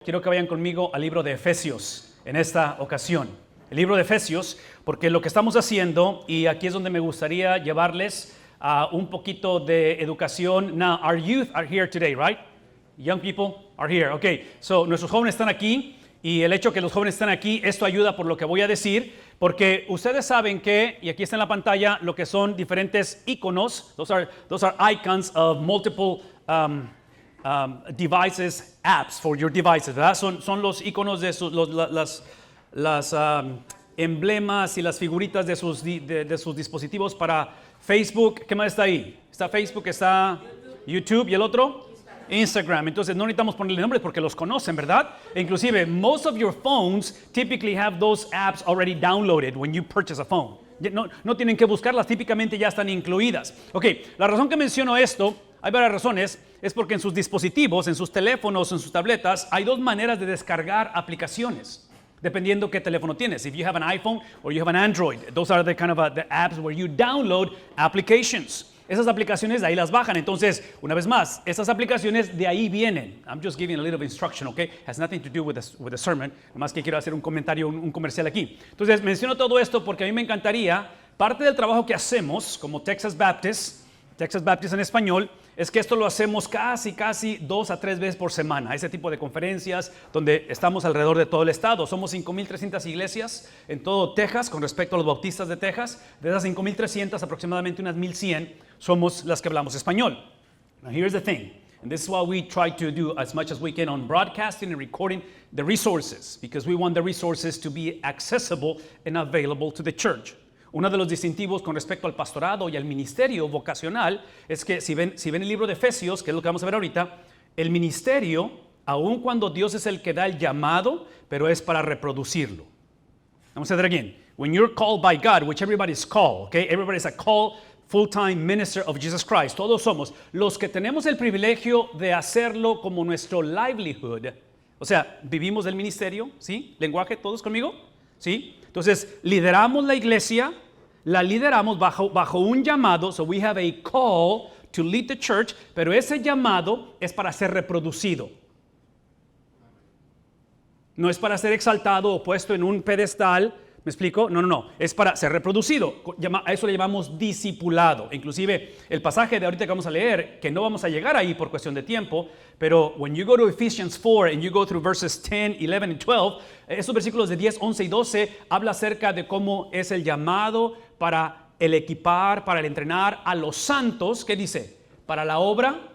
Quiero que vayan conmigo al libro de Efesios en esta ocasión. El libro de Efesios, porque lo que estamos haciendo, y aquí es donde me gustaría llevarles a un poquito de educación. Now, our youth are here today, right? Young people are here. Okay, so nuestros jóvenes están aquí, y el hecho que los jóvenes están aquí, esto ayuda por lo que voy a decir, porque ustedes saben que, y aquí está en la pantalla, lo que son diferentes iconos. Those are icons of multiple devices, apps for your devices, ¿verdad? Son los iconos de las emblemas y las figuritas de sus dispositivos para Facebook. ¿Qué más está ahí? Está Facebook, está YouTube y el otro Instagram. Entonces no necesitamos ponerle nombres porque los conocen, ¿verdad? E inclusive, most of your phones typically have those apps already downloaded when you purchase a phone. No tienen que buscarlas, típicamente ya están incluidas. Ok, la razón que menciono esto, hay varias razones, es porque en sus dispositivos, en sus teléfonos, en sus tabletas, hay dos maneras de descargar aplicaciones, dependiendo qué teléfono tienes. If you have an iPhone or you have an Android, those are the kind of the apps where you download applications. Esas aplicaciones de ahí las bajan. Entonces, una vez más, esas aplicaciones de ahí vienen. I'm just giving a little instruction, okay? Has nothing to do with the sermon. Nomás que quiero hacer un comentario, un comercial aquí. Entonces, menciono todo esto porque a mí me encantaría, parte del trabajo que hacemos como Texas Baptist en español, es que esto lo hacemos casi 2 a 3 veces por semana. Ese tipo de conferencias donde estamos alrededor de todo el estado. Somos 5,300 iglesias en todo Texas con respecto a los bautistas de Texas. De esas 5,300, aproximadamente unas 1,100 somos las que hablamos español. Now here's the thing, and this is what we try to do as much as we can on broadcasting and recording the resources, because we want the resources to be accessible and available to the church. Uno de los distintivos con respecto al pastorado y al ministerio vocacional es que si ven el libro de Efesios, que es lo que vamos a ver ahorita, el ministerio, aun cuando Dios es el que da el llamado, pero es para reproducirlo. Vamos a ver again. When you're called by God, which everybody's called, okay? Everybody's a called full-time minister of Jesus Christ. Todos somos los que tenemos el privilegio de hacerlo como nuestro livelihood. O sea, vivimos del ministerio, ¿sí? Lenguaje, ¿todos conmigo? ¿Sí? Entonces, lideramos la iglesia, la lideramos bajo un llamado, so we have a call to lead the church, pero ese llamado es para ser reproducido. No es para ser exaltado o puesto en un pedestal, ¿me explico? No, es para ser reproducido. A eso le llamamos discipulado. Inclusive, el pasaje de ahorita que vamos a leer, que no vamos a llegar ahí por cuestión de tiempo, pero when you go to Ephesians 4 and you go through verses 10, 11 and 12, esos versículos de 10, 11 y 12 habla acerca de cómo es el llamado para el equipar, para el entrenar a los santos, ¿qué dice? Para la obra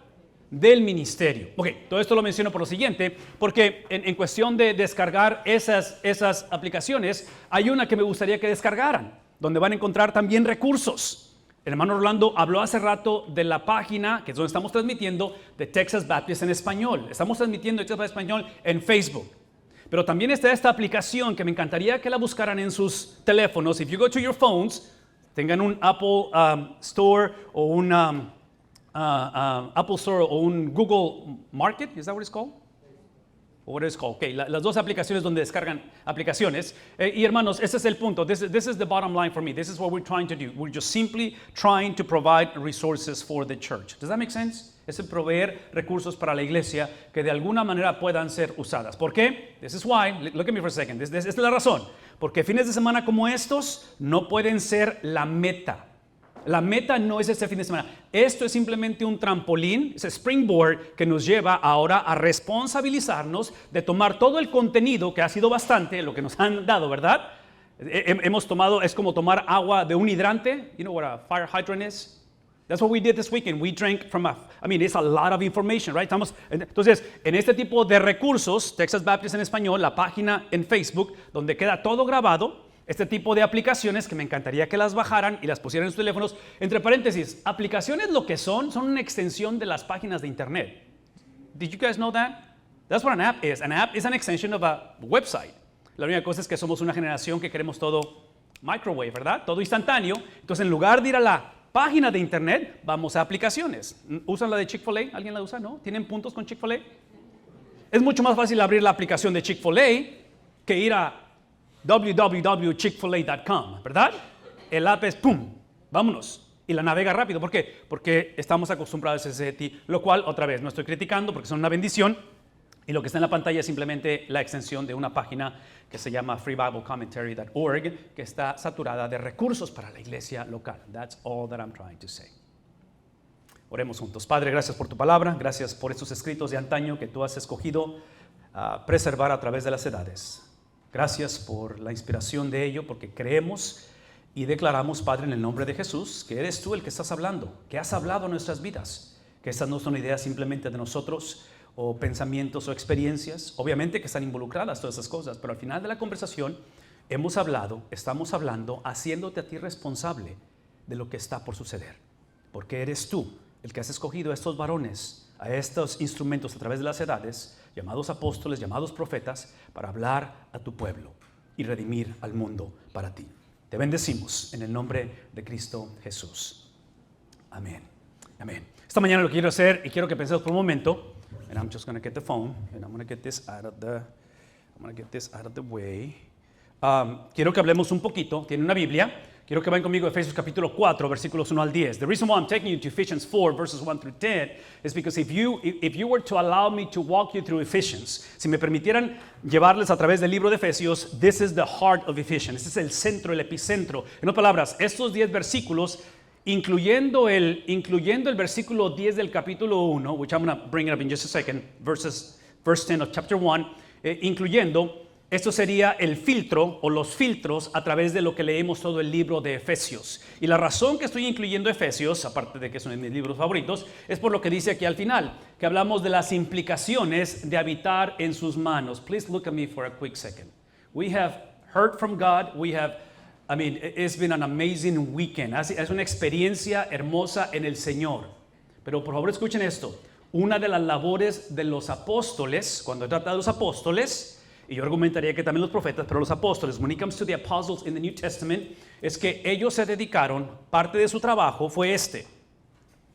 del ministerio. Ok, todo esto lo menciono por lo siguiente, porque en cuestión de descargar esas aplicaciones, hay una que me gustaría que descargaran, donde van a encontrar también recursos. El hermano Orlando habló hace rato de la página, que es donde estamos transmitiendo, de Texas Baptist en español. Estamos transmitiendo Texas Baptist en español en Facebook. Pero también está esta aplicación que me encantaría que la buscaran en sus teléfonos. If you go to your phones, tengan un Apple Store o un Apple Store o un Google Market, is that what it's called? Or what is it called? Okay, las dos aplicaciones donde descargan aplicaciones. Y hermanos, ese es el punto. This is the bottom line for me. This is what we're trying to do. We're just simply trying to provide resources for the church. Does that make sense? Es el proveer recursos para la iglesia que de alguna manera puedan ser usadas. ¿Por qué? This is why. Look at me for a second. Esta es la razón. Porque fines de semana como estos no pueden ser la meta. La meta no es este fin de semana. Esto es simplemente un trampolín, es springboard que nos lleva ahora a responsabilizarnos de tomar todo el contenido que ha sido bastante, lo que nos han dado, ¿verdad? Hemos tomado, es como tomar agua de un hidrante. You know what a fire hydrant is? That's what we did this weekend. We drank from it's a lot of information, right? Entonces, en este tipo de recursos, Texas Baptist en español, la página en Facebook, donde queda todo grabado, este tipo de aplicaciones que me encantaría que las bajaran y las pusieran en sus teléfonos. Entre paréntesis, aplicaciones lo que son una extensión de las páginas de internet. Did you guys know that? That's what an app is. An app is an extension of a website. La única cosa es que somos una generación que queremos todo microwave, ¿verdad? Todo instantáneo. Entonces, en lugar de ir a la página de internet, vamos a aplicaciones. ¿Usan la de Chick-fil-A? ¿Alguien la usa? ¿No? ¿Tienen puntos con Chick-fil-A? Es mucho más fácil abrir la aplicación de Chick-fil-A que ir a www.chickfil-a.com, ¿verdad? El app es ¡pum! Vámonos. Y la navega rápido. ¿Por qué? Porque estamos acostumbrados a ese lo cual, otra vez, no estoy criticando porque son una bendición. Y lo que está en la pantalla es simplemente la extensión de una página que se llama freeBibleCommentary.org, que está saturada de recursos para la iglesia local. That's all that I'm trying to say. Oremos juntos. Padre, gracias por tu palabra, gracias por estos escritos de antaño que tú has escogido preservar a través de las edades. Gracias por la inspiración de ello, porque creemos y declaramos, Padre, en el nombre de Jesús, que eres tú el que estás hablando, que has hablado en nuestras vidas, que estas no son ideas simplemente de nosotros, o pensamientos o experiencias, obviamente que están involucradas todas esas cosas, pero al final de la conversación hemos hablado, estamos hablando, haciéndote a ti responsable de lo que está por suceder, porque eres tú el que has escogido a estos varones, a estos instrumentos a través de las edades, llamados apóstoles, llamados profetas, para hablar a tu pueblo y redimir al mundo para ti. Te bendecimos en el nombre de Cristo Jesús. Amén. Amén. Esta mañana lo que quiero hacer, y quiero que pensemos por un momento, and I'm just going to get the phone, and I'm going to get this out of the way. Quiero que hablemos un poquito, tiene una Biblia, quiero que vayan conmigo a Efesios capítulo 4, versículos 1 al 10. The reason why I'm taking you to Ephesians 4, verses 1 through 10, is because if you were to allow me to walk you through Ephesians, si me permitieran llevarles a través del libro de Efesios, this is the heart of Ephesians, este es el centro, el epicentro. En otras palabras, estos 10 versículos, incluyendo el versículo 10 del capítulo 1, which I'm going to bring it up in just a second, verse 10 of chapter 1, incluyendo, esto sería el filtro o los filtros a través de lo que leemos todo el libro de Efesios. Y la razón que estoy incluyendo Efesios, aparte de que es uno de mis libros favoritos, es por lo que dice aquí al final, que hablamos de las implicaciones de habitar en sus manos. Please look at me for a quick second. We have heard from God, it's been an amazing weekend. Es una experiencia hermosa en el Señor. Pero por favor escuchen esto. Una de las labores de los apóstoles, cuando he tratado de los apóstoles, y yo argumentaría que también los profetas, pero los apóstoles, when it comes to the apostles in the New Testament, es que ellos se dedicaron, parte de su trabajo fue este.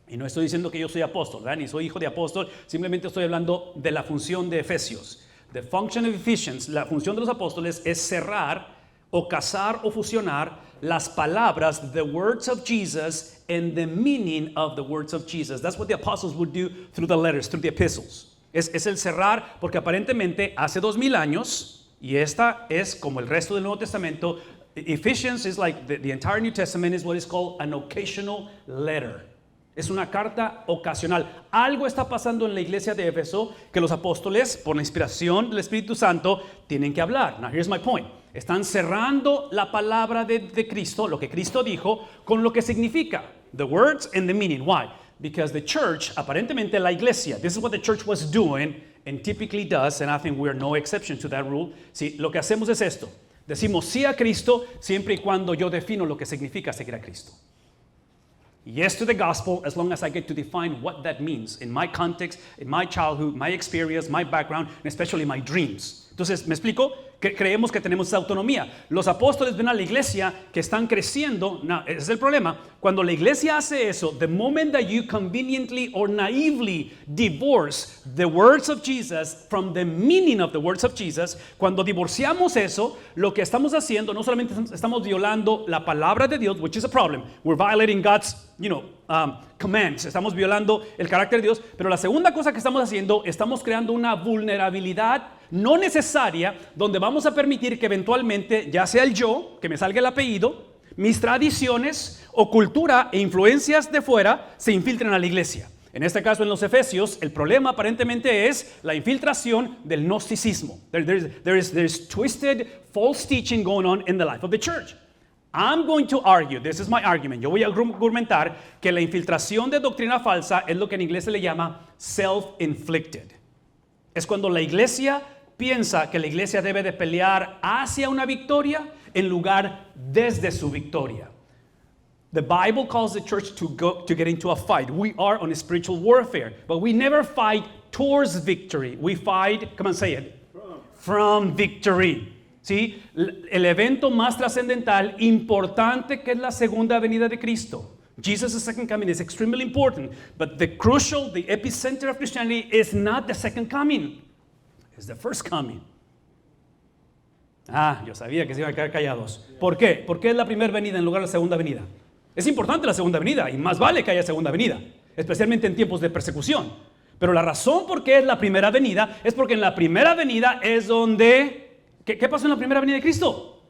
Y no estoy diciendo que yo soy apóstol, ¿verdad? Ni soy hijo de apóstol, simplemente estoy hablando de la función de Efesios. The function of Ephesians, la función de los apóstoles es cerrar o casar o fusionar las palabras, the words of Jesus, and the meaning of the words of Jesus. That's what the apostles would do through the letters, through the epistles. Es el cerrar, porque aparentemente hace 2000 años, y esta es como el resto del Nuevo Testamento, Ephesians is like the entire New Testament is what is called an occasional letter. Es una carta ocasional. Algo está pasando en la iglesia de Éfeso que los apóstoles, por la inspiración del Espíritu Santo, tienen que hablar. Now here's my point. Están cerrando la palabra de Cristo, lo que Cristo dijo, con lo que significa. The words and the meaning. Why? Because the church, aparentemente la iglesia, this is what the church was doing and typically does, and I think we're no exception to that rule. Sí, lo que hacemos es esto. Decimos sí a Cristo siempre y cuando yo defino lo que significa seguir a Cristo. Yes to the gospel as long as I get to define what that means in my context, in my childhood, my experience, my background, and especially my dreams. Entonces, ¿me explico? Creemos que tenemos esa autonomía. Los apóstoles ven a la iglesia que están creciendo. No, ese es el problema. Cuando la iglesia hace eso, the moment that you conveniently or naively divorce the words of Jesus from the meaning of the words of Jesus, cuando divorciamos eso, lo que estamos haciendo, no solamente estamos violando la palabra de Dios, which is a problem. We're violating God's, commands. Estamos violando el carácter de Dios. Pero la segunda cosa que estamos haciendo, estamos creando una vulnerabilidad no necesaria, donde vamos a permitir que eventualmente, ya sea el yo, que me salga el apellido, mis tradiciones o cultura e influencias de fuera se infiltren a la iglesia. En este caso, en los Efesios, el problema aparentemente es la infiltración del gnosticismo. There's twisted, false teaching going on in the life of the church. I'm going to argue, this is my argument, yo voy a argumentar que la infiltración de doctrina falsa es lo que en inglés se le llama self-inflicted. Es cuando la iglesia piensa que la iglesia debe de pelear hacia una victoria en lugar desde su victoria. The Bible calls the church to get into a fight. We are on a spiritual warfare, but we never fight towards victory. We fight, come on, say it, from victory. ¿Sí? El evento más trascendental, importante, que es la segunda venida de Cristo. Jesus' second coming is extremely important, but the epicenter of Christianity is not the second coming. It's the first coming. Yo sabía que se iban a quedar callados. ¿Por qué? ¿Por qué es la primera venida en lugar de la segunda venida? Es importante la segunda venida y más vale que haya segunda venida, especialmente en tiempos de persecución. Pero la razón por qué es la primera venida es porque en la primera venida es donde... ¿Qué pasó en la primera venida de Cristo?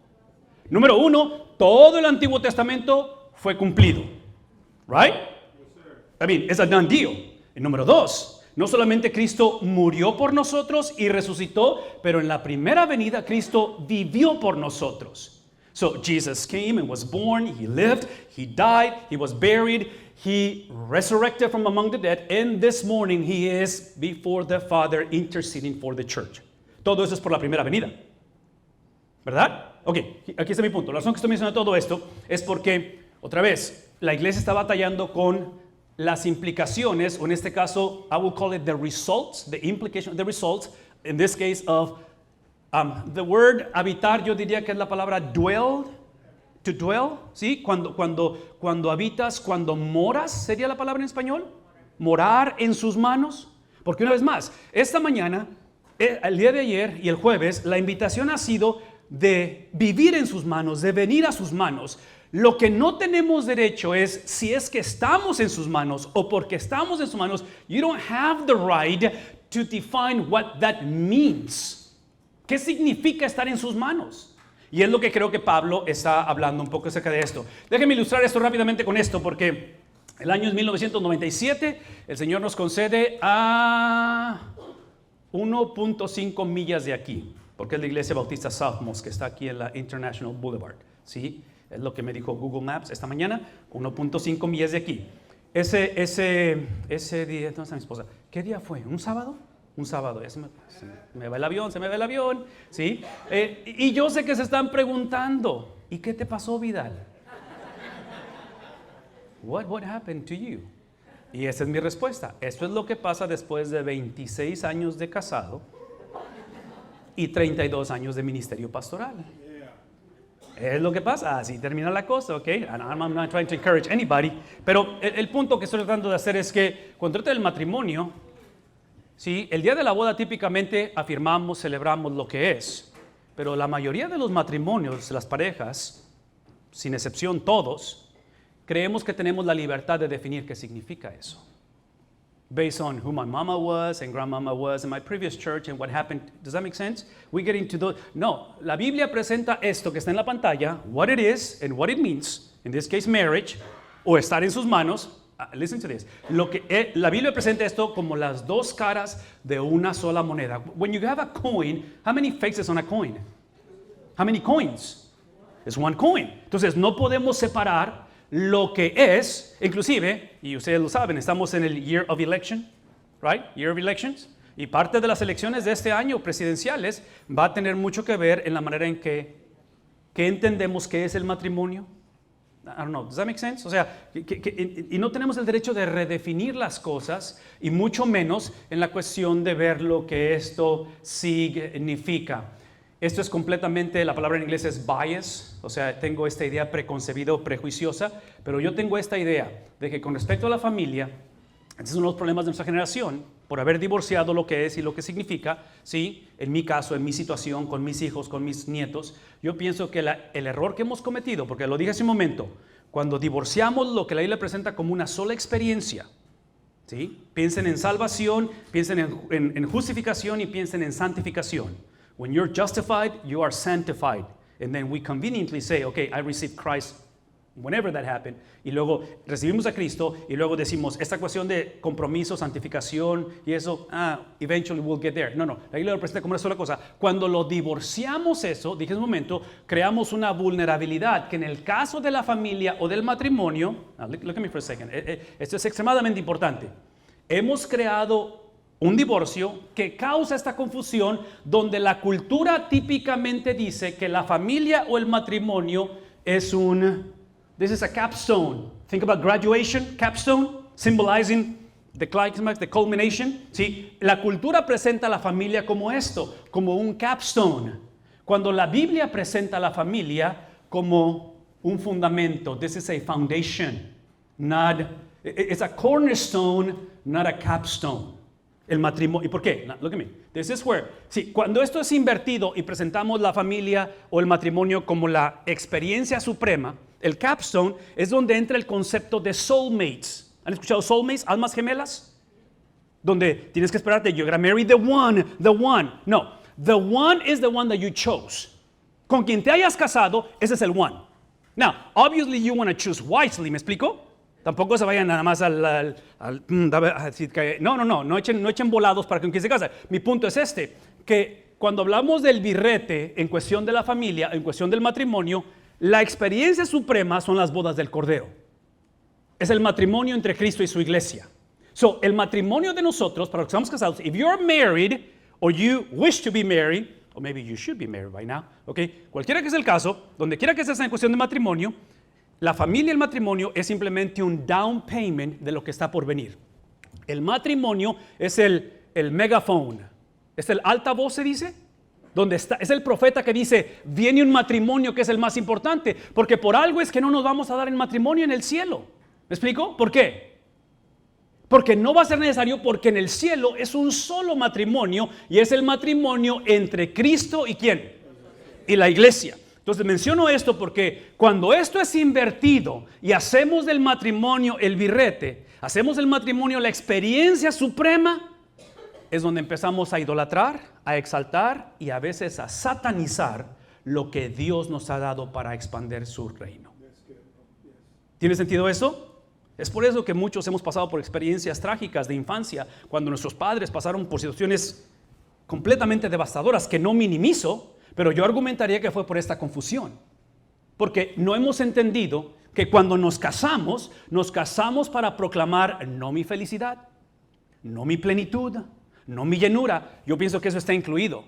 Número uno, todo el Antiguo Testamento fue cumplido. Right? I mean, it's a done deal. Y número dos, no solamente Cristo murió por nosotros y resucitó, pero en la primera venida Cristo vivió por nosotros. So Jesus came and was born, He lived, He died, He was buried, He resurrected from among the dead, and this morning He is before the Father interceding for the church. Todo eso es por la primera venida. ¿Verdad? Ok, aquí está mi punto. La razón que estoy mencionando todo esto es porque, otra vez, la iglesia está batallando con las implicaciones, o en este caso, I will call it the results, the implication, the results, in this case of the word habitar, yo diría que es la palabra dwell, to dwell, ¿sí? Cuando habitas, cuando moras, ¿sería la palabra en español? Morar en sus manos. Porque una vez más, esta mañana, el día de ayer y el jueves, la invitación ha sido de vivir en sus manos, de venir a sus manos. Lo que no tenemos derecho es, si es que estamos en sus manos o porque estamos en sus manos, you don't have the right to define what that means. ¿Qué significa estar en sus manos? Y es lo que creo que Pablo está hablando un poco acerca de esto. Déjenme ilustrar esto rápidamente con esto, porque el año es 1997, el Señor nos concede a 1.5 millas de aquí, porque es la iglesia bautista Southmost, que está aquí en la International Boulevard, ¿sí? Es lo que me dijo Google Maps esta mañana, 1.5 millas de aquí. Ese día, ¿dónde está mi esposa? ¿Qué día fue? ¿Un sábado? Un sábado, se me va el avión, ¿sí? Y yo sé que se están preguntando, ¿y qué te pasó, Vidal? What happened to you? Y esa es mi respuesta. Esto es lo que pasa después de 26 años de casado y 32 años de ministerio pastoral. Es lo que pasa, así termina la cosa, ¿ok? I'm not trying to encourage anybody, pero el punto que estoy tratando de hacer es que cuando trata del matrimonio, ¿sí? El día de la boda típicamente afirmamos, celebramos lo que es, pero la mayoría de los matrimonios, las parejas, sin excepción todos, creemos que tenemos la libertad de definir qué significa eso. Based on who my mama was and grandmama was in my previous church and what happened. Does that make sense? We get into those. No, la Biblia presenta esto que está en la pantalla, what it is and what it means, in this case marriage, o estar en sus manos. Listen to this. La Biblia presenta esto como las dos caras de una sola moneda. When you have a coin, how many faces on a coin? How many coins? It's one coin. Entonces no podemos separar lo que es, inclusive, y ustedes lo saben, estamos en el Year of Election, right? Year of Elections. Y parte de las elecciones de este año presidenciales va a tener mucho que ver en la manera en que entendemos qué es el matrimonio. I don't know, does that make sense? O sea, y no tenemos el derecho de redefinir las cosas, y mucho menos en la cuestión de ver lo que esto significa. Esto es completamente, la palabra en inglés es bias, o sea, tengo esta idea preconcebida o prejuiciosa, pero yo tengo esta idea de que con respecto a la familia, este es uno de los problemas de nuestra generación, por haber divorciado lo que es y lo que significa, ¿sí? En mi caso, en mi situación, con mis hijos, con mis nietos, yo pienso que el error que hemos cometido, porque lo dije hace un momento, cuando divorciamos lo que la Biblia presenta como una sola experiencia, ¿sí? Piensen en salvación, piensen en justificación y piensen en santificación. When you're justified, you are sanctified. And then we conveniently say, okay, I received Christ whenever that happened. Y luego recibimos a Cristo y luego decimos, esta cuestión de compromiso, santificación y eso, eventually we'll get there. No, la Biblia lo presenta como una sola cosa. Cuando lo divorciamos eso, dije en un momento, creamos una vulnerabilidad que en el caso de la familia o del matrimonio, look at me for a second, esto es extremadamente importante. Hemos creado un divorcio que causa esta confusión donde la cultura típicamente dice que la familia o el matrimonio es this is a capstone. Think about graduation, capstone, symbolizing the climax, the culmination. ¿Sí? La cultura presenta a la familia como esto, como un capstone. Cuando la Biblia presenta a la familia como un fundamento. This is a foundation, it's a cornerstone, not a capstone. El matrimonio. ¿Y por qué? Look at me. This is where. Sí, cuando esto es invertido y presentamos la familia o el matrimonio como la experiencia suprema, el capstone es donde entra el concepto de soulmates. ¿Han escuchado soulmates? ¿Almas gemelas? donde tienes que esperarte, you're going to marry the one. No, the one is the one that you chose. Con quien te hayas casado, ese es el one. Now, obviously you want to choose wisely, ¿me explico? Tampoco se vayan nada más no echen volados para con quien se casa. Mi punto es que cuando hablamos del birrete en cuestión de la familia, en cuestión del matrimonio, la experiencia suprema son las bodas del Cordero. Es el matrimonio entre Cristo y su iglesia. So, el matrimonio de nosotros, para los que estamos casados, if you're married, or you wish to be married, or maybe you should be married by now, okay, cualquiera que sea el caso, donde quiera que estés en cuestión de matrimonio, la familia y el matrimonio es simplemente un down payment de lo que está por venir. El matrimonio es el megaphone, es el altavoz, se dice, donde está, es el profeta que dice, viene un matrimonio que es el más importante, porque por algo es que no nos vamos a dar en matrimonio en el cielo. ¿Me explico? ¿Por qué? Porque no va a ser necesario, porque en el cielo es un solo matrimonio y es el matrimonio entre Cristo y ¿quién? Y la iglesia. Entonces menciono esto porque cuando esto es invertido y hacemos del matrimonio el birrete, hacemos del matrimonio la experiencia suprema, es donde empezamos a idolatrar, a exaltar y a veces a satanizar lo que Dios nos ha dado para expandir su reino. ¿Tiene sentido eso? Es por eso que muchos hemos pasado por experiencias trágicas de infancia, cuando nuestros padres pasaron por situaciones completamente devastadoras que no minimizo, pero yo argumentaría que fue por esta confusión. Porque no hemos entendido que cuando nos casamos para proclamar no mi felicidad, no mi plenitud, no mi llenura. Yo pienso que eso está incluido.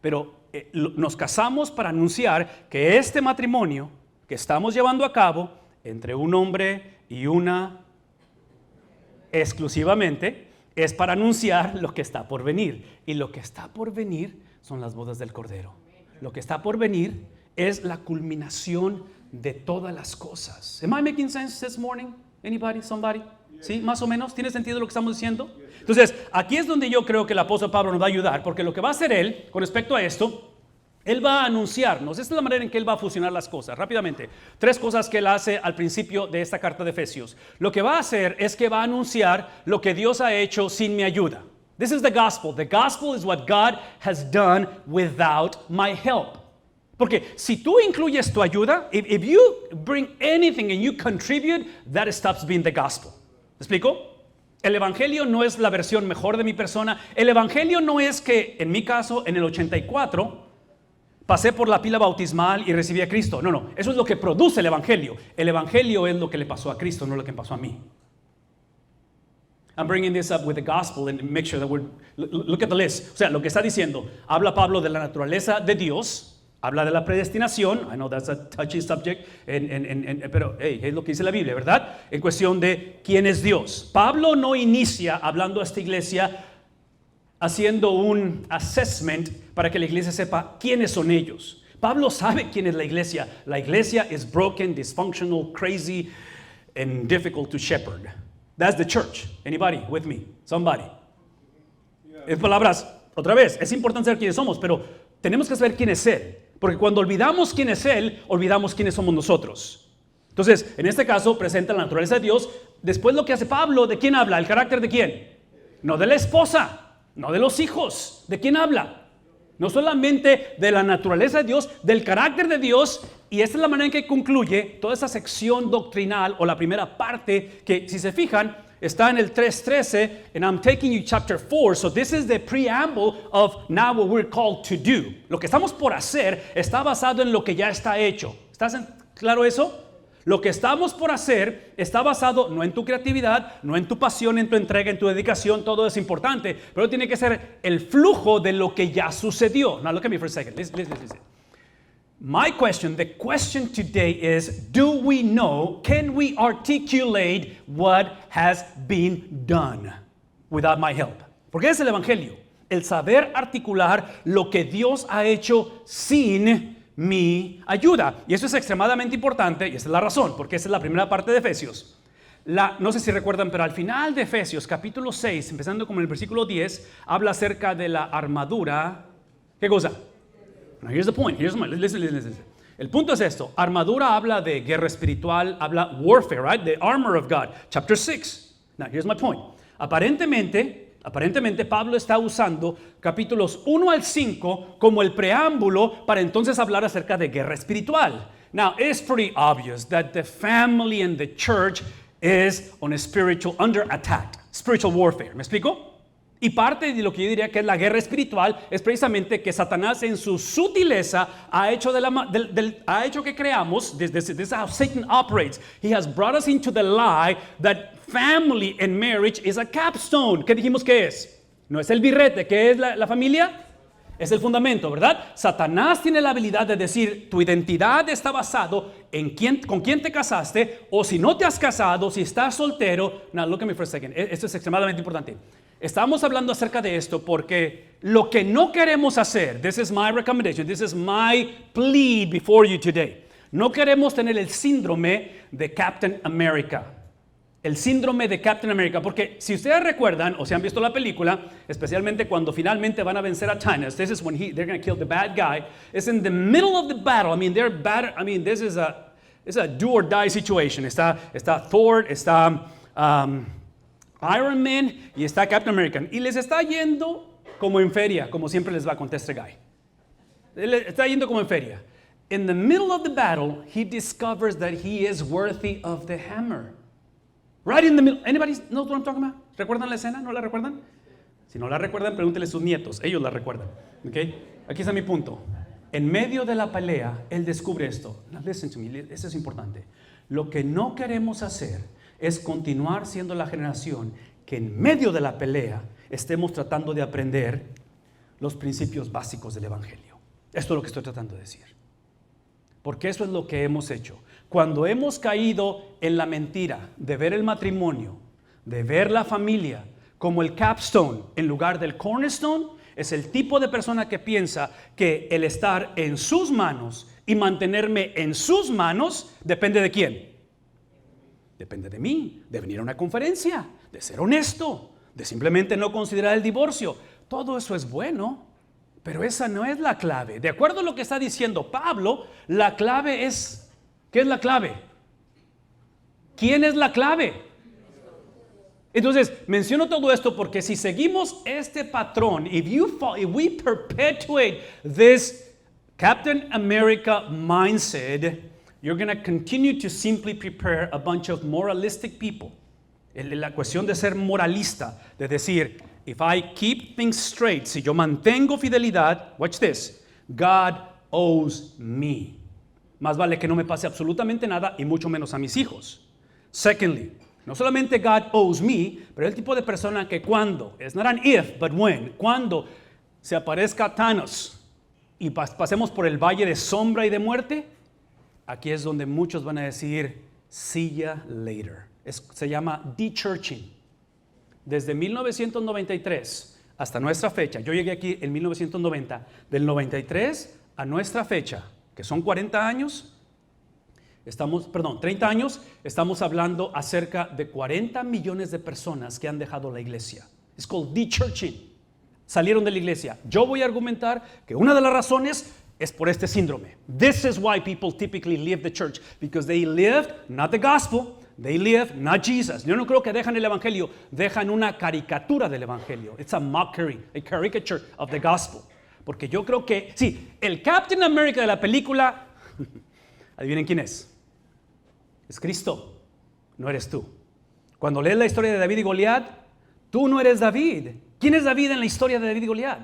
Pero nos casamos para anunciar que este matrimonio que estamos llevando a cabo entre un hombre y una exclusivamente es para anunciar lo que está por venir. Y lo que está por venir son las bodas del Cordero. Lo que está por venir es la culminación de todas las cosas. Am I making sense this morning? Anybody? Somebody? ¿Sí? ¿Más o menos? ¿Tiene sentido lo que estamos diciendo? Entonces, aquí es donde yo creo que el apóstol Pablo nos va a ayudar, porque lo que va a hacer él con respecto a esto, él va a anunciarnos. Esta es la manera en que él va a fusionar las cosas. Rápidamente, 3 cosas que él hace al principio de esta carta de Efesios. Lo que va a hacer es que va a anunciar lo que Dios ha hecho sin mi ayuda. This is the gospel. The gospel is what God has done without my help. Porque si tú incluyes tu ayuda, if you bring anything and you contribute, that stops being the gospel. ¿Me explico? El evangelio no es la versión mejor de mi persona. El evangelio no es que, en mi caso, en el 84, pasé por la pila bautismal y recibí a Cristo. No. Eso es lo que produce el evangelio. El evangelio es lo que le pasó a Cristo, no lo que me pasó a mí. I'm bringing this up with the gospel and make sure that look at the list. O sea, lo que está diciendo, habla Pablo de la naturaleza de Dios, habla de la predestinación. I know that's a touchy subject, pero hey, es lo que dice la Biblia, ¿verdad? En cuestión de quién es Dios. Pablo no inicia hablando a esta iglesia haciendo un assessment para que la iglesia sepa quiénes son ellos. Pablo sabe quién es la iglesia. La iglesia is broken, dysfunctional, crazy, and difficult to shepherd. That's the church. Anybody with me? Somebody. En palabras, otra vez, es importante saber quiénes somos, pero tenemos que saber quién es Él. Porque cuando olvidamos quién es Él, olvidamos quiénes somos nosotros. Entonces, en este caso, presenta la naturaleza de Dios. Después lo que hace Pablo, ¿de quién habla? ¿El carácter de quién? No de la esposa, no de los hijos. ¿De quién habla? No solamente de la naturaleza de Dios, del carácter de Dios. Y esta es la manera en que concluye toda esa sección doctrinal o la primera parte que, si se fijan, está en el 3:13, and I'm taking you chapter 4. So this is the preamble of now what we're called to do. Lo que estamos por hacer está basado en lo que ya está hecho. ¿Estás claro eso? Lo que estamos por hacer está basado no en tu creatividad, no en tu pasión, en tu entrega, en tu dedicación. Todo es importante, pero tiene que ser el flujo de lo que ya sucedió. Now look at me for a second. Listen. My question, the question today is, do we know, can we articulate what has been done without my help? Porque es el evangelio, el saber articular lo que Dios ha hecho sin mi ayuda. Y eso es extremadamente importante, y esa es la razón, porque esa es la primera parte de Efesios. No sé si recuerdan, pero al final de Efesios, capítulo 6, empezando con el versículo 10, habla acerca de la armadura. ¿Qué cosa? Now here's the point. Listen. El punto es esto. Armadura habla de guerra espiritual, habla warfare, right? The armor of God. Chapter 6. Now here's my point. Aparentemente, Aparentemente Pablo está usando capítulos 1 al 5 como el preámbulo para entonces hablar acerca de guerra espiritual. Now, it's pretty obvious that the family and the church is on a under attack, spiritual warfare. ¿Me explico? Y parte de lo que yo diría que es la guerra espiritual es precisamente que Satanás en su sutileza ha hecho, ha hecho que creamos, this is how Satan operates. He has brought us into the lie that family and marriage is a capstone. ¿Qué dijimos que es? No es el birrete. ¿Qué es la familia? Es el fundamento, ¿verdad? Satanás tiene la habilidad de decir tu identidad está basado en con quién te casaste, o si no te has casado, si estás soltero. Now look at me for a second. Esto es extremadamente importante. Estamos hablando acerca de esto porque lo que no queremos hacer, this is my recommendation, this is my plea before you today. No queremos tener el síndrome de Captain America. El síndrome de Captain America, porque si ustedes recuerdan o si han visto la película, especialmente cuando finalmente van a vencer a Thanos, this is when they're going to kill the bad guy. It's in the middle of the battle. This is a do or die situation. Está Thor, está Iron Man y está Captain America. Y les está yendo como en feria, como siempre les va con este guy. Está yendo como en feria. In the middle of the battle, he discovers that he is worthy of the hammer. Right in the middle. Anybody knows what I'm talking about? ¿Recuerdan la escena? ¿No la recuerdan? Si no la recuerdan, pregúntenle a sus nietos. Ellos la recuerdan. Okay? Aquí está mi punto. En medio de la pelea, él descubre esto. Now listen to me. Esto es importante. Lo que no queremos hacer es continuar siendo la generación que en medio de la pelea estemos tratando de aprender los principios básicos del Evangelio. Esto es lo que estoy tratando de decir. Porque eso es lo que hemos hecho. Cuando hemos caído en la mentira de ver el matrimonio, de ver la familia como el capstone en lugar del cornerstone, es el tipo de persona que piensa que el estar en sus manos y mantenerme en sus manos depende de quién. Depende de mí, de venir a una conferencia, de ser honesto, de simplemente no considerar el divorcio. Todo eso es bueno, pero esa no es la clave. De acuerdo a lo que está diciendo Pablo, la clave es, ¿qué es la clave? ¿Quién es la clave? Entonces, menciono todo esto porque si seguimos este patrón, if we perpetuate this Captain America mindset, you're going to continue to simply prepare a bunch of moralistic people. La cuestión de ser moralista, de decir, if I keep things straight, si yo mantengo fidelidad, watch this, God owes me. Más vale que no me pase absolutamente nada y mucho menos a mis hijos. Secondly, no solamente God owes me, pero el tipo de persona que cuando, it's not an if, but when, cuando se aparezca Thanos y pasemos por el valle de sombra y de muerte, aquí es donde muchos van a decir, see ya later. Se llama de-churching. Desde 1993 hasta nuestra fecha, yo llegué aquí en 1990, del 93 a nuestra fecha, que son 40 años, 30 años, estamos hablando acerca de 40 millones de personas que han dejado la iglesia. Es called de-churching. Salieron de la iglesia. Yo voy a argumentar que una de las razones es por este síndrome. This is why people typically leave the church, because they lived not the gospel, they lived not Jesus. Yo no creo que dejan el evangelio, dejan una caricatura del evangelio. It's a mockery, a caricature of the gospel. Porque yo creo que, sí, el Captain America de la película, adivinen quién es. Es Cristo, no eres tú. Cuando lees la historia de David y Goliat, tú no eres David. ¿Quién es David en la historia de David y Goliat?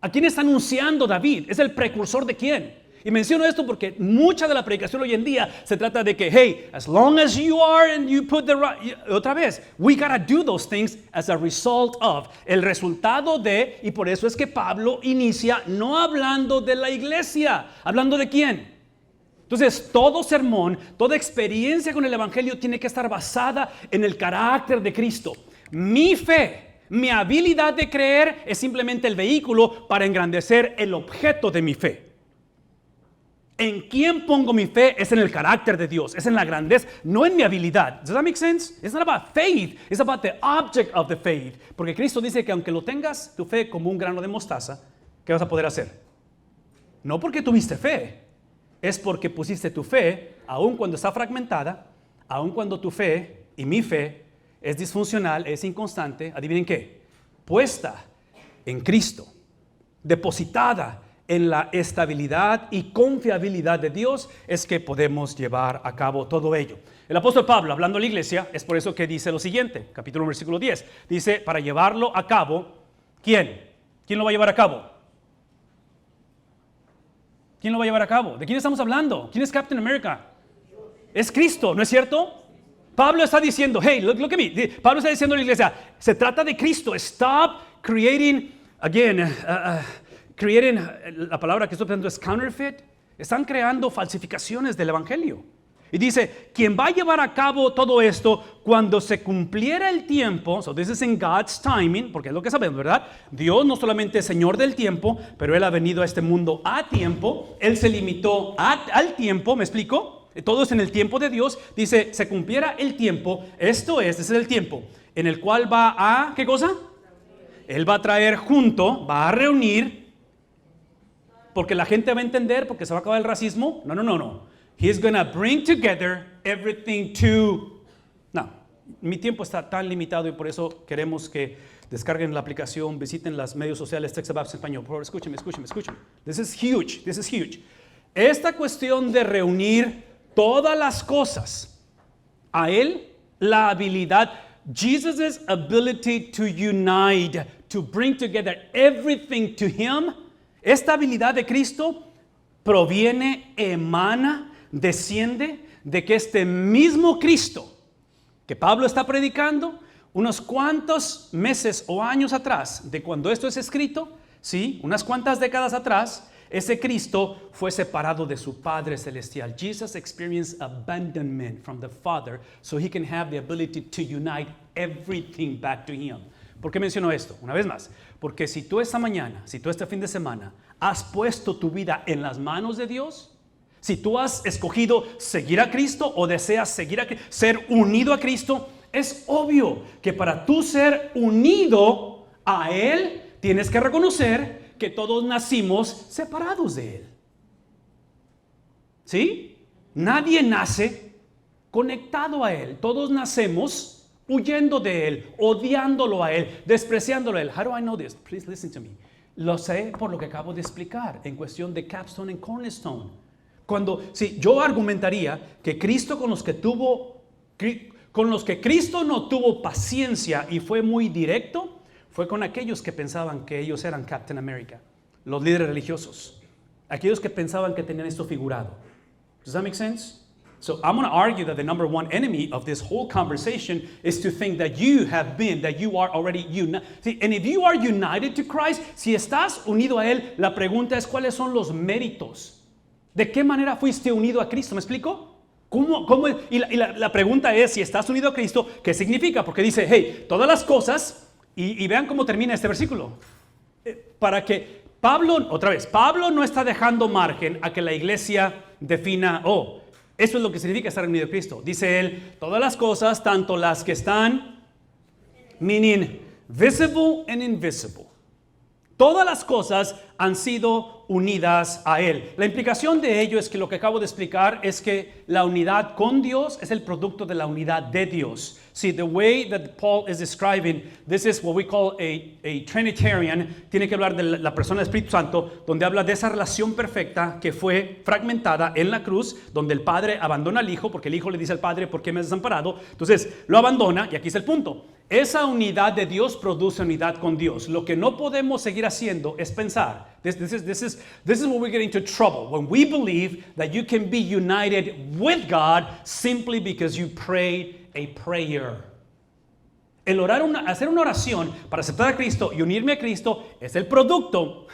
¿A quién está anunciando David? ¿Es el precursor de quién? Y menciono esto porque mucha de la predicación hoy en día se trata de que, hey, as long as you are and you put the right, otra vez, we gotta do those things as a result of, el resultado de, y por eso es que Pablo inicia no hablando de la iglesia, hablando de quién. Entonces, todo sermón, toda experiencia con el evangelio tiene que estar basada en el carácter de Cristo. Mi fe, mi habilidad de creer es simplemente el vehículo para engrandecer el objeto de mi fe. En quién pongo mi fe es en el carácter de Dios, es en la grandeza, no en mi habilidad. Does that make sense? It's not about faith, it's about the object of the faith. Porque Cristo dice que aunque lo tengas tu fe como un grano de mostaza, ¿qué vas a poder hacer? No porque tuviste fe, es porque pusiste tu fe, aun cuando está fragmentada, aun cuando tu fe y mi fe es disfuncional, es inconstante. ¿Adivinen qué? puesta en Cristo, depositada en la estabilidad y confiabilidad de Dios, es que podemos llevar a cabo todo ello. El apóstol Pablo, hablando a la iglesia, es por eso que dice lo siguiente, capítulo 1, versículo 10. Dice, para llevarlo a cabo, ¿quién? ¿Quién lo va a llevar a cabo? ¿Quién lo va a llevar a cabo? ¿De quién estamos hablando? ¿Quién es Captain America? Es Cristo, ¿no es cierto? Pablo está diciendo, hey, look at me. Pablo está diciendo a la iglesia, se trata de Cristo. Stop creating, again, la palabra que estoy pensando es counterfeit. Están creando falsificaciones del evangelio. Y dice, quien va a llevar a cabo todo esto cuando se cumpliera el tiempo. So this is in God's timing, porque es lo que sabemos, ¿verdad? Dios no solamente es Señor del tiempo, pero Él ha venido a este mundo a tiempo. Él se limitó al tiempo, ¿me explico? Todo es en el tiempo de Dios. Dice, se cumpliera el tiempo. Ese es el tiempo en el cual va a, ¿qué cosa? Él va a traer junto, va a reunir, porque la gente va a entender, porque se va a acabar el racismo. No. He's going to bring together everything to... No, mi tiempo está tan limitado y por eso queremos que descarguen la aplicación, visiten las medios sociales TextAbaptist en español. Por favor, escúchenme. This is huge. Esta cuestión de reunir todas las cosas a Él, la habilidad, Jesus' ability to unite, to bring together everything to Him, esta habilidad de Cristo proviene, emana, desciende de que este mismo Cristo que Pablo está predicando unos cuantos meses o años atrás de cuando esto es escrito, sí, unas cuantas décadas atrás, ese Cristo fue separado de su Padre Celestial. Jesus experienced abandonment from the Father so He can have the ability to unite everything back to Him. ¿Por qué menciono esto? Una vez más, porque si tú esta mañana, si tú este fin de semana has puesto tu vida en las manos de Dios, si tú has escogido seguir a Cristo o deseas ser unido a Cristo, es obvio que para tú ser unido a Él, tienes que reconocer que todos nacimos separados de Él. ¿Sí? Nadie nace conectado a Él. Todos nacemos huyendo de Él, odiándolo a Él, despreciándolo a Él. How do I know this? Please listen to me. Lo sé por lo que acabo de explicar en cuestión de Capstone y Cornerstone. Yo argumentaría que Cristo con los que Cristo no tuvo paciencia y fue muy directo, fue con aquellos que pensaban que ellos eran Captain America, los líderes religiosos, aquellos que pensaban que tenían esto figurado. Does that make sense? So I'm going to argue that the number one enemy of this whole conversation is to think that you are already united. And if you are united to Christ, si estás unido a Él, la pregunta es ¿cuáles son los méritos? ¿De qué manera fuiste unido a Cristo? ¿Me explico? ¿Cómo? Y la pregunta es, si estás unido a Cristo, ¿qué significa? Porque dice, hey, todas las cosas, y vean cómo termina este versículo. Para que Pablo no está dejando margen a que la iglesia defina, eso es lo que significa estar unido a Cristo. Dice él, todas las cosas, tanto las que están, meaning visible and invisible. Todas las cosas han sido unidas a Él. La implicación de ello es que lo que acabo de explicar es que la unidad con Dios es el producto de la unidad de Dios. See, the way that Paul is describing, this is what we call a Trinitarian, tiene que hablar de la persona del Espíritu Santo, donde habla de esa relación perfecta que fue fragmentada en la cruz, donde el Padre abandona al Hijo, porque el Hijo le dice al Padre, ¿por qué me has desamparado? Entonces, lo abandona, y aquí es el punto. Esa unidad de Dios produce unidad con Dios. Lo que no podemos seguir haciendo es pensar. This is where we get into trouble. When we believe that you can be united with God simply because you prayed a prayer. Hacer una oración para aceptar a Cristo y unirme a Cristo es el producto.